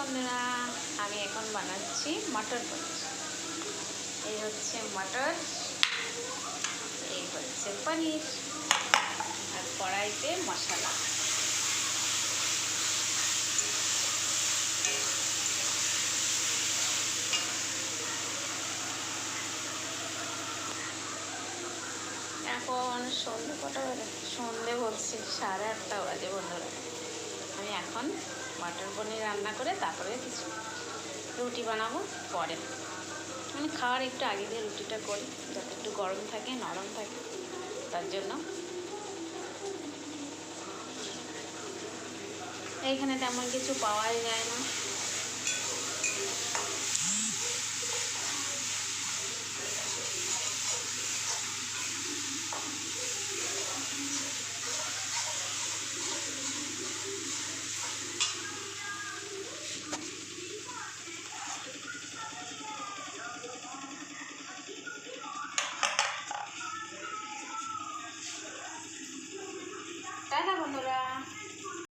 বন্ধুরা, আমি এখন বানাচ্ছি মটর পনির। এই হচ্ছে মটর, এই হচ্ছে পনির, আর কড়াইতে মশলা। এখন সন্ধে কটা বাজে? সন্ধে বলছি 8:30 বাজে বন্ধুরা। আমি এখন মটর পনির রান্না করে তারপরে কিছু রুটি বানাবো পরে। আমি খাওয়ার একটু আগে দিয়ে রুটিটা করি, যাতে একটু গরম থাকে, নরম থাকে, তার জন্য। এইখানে তেমন কিছু পাওয়াই যায় না,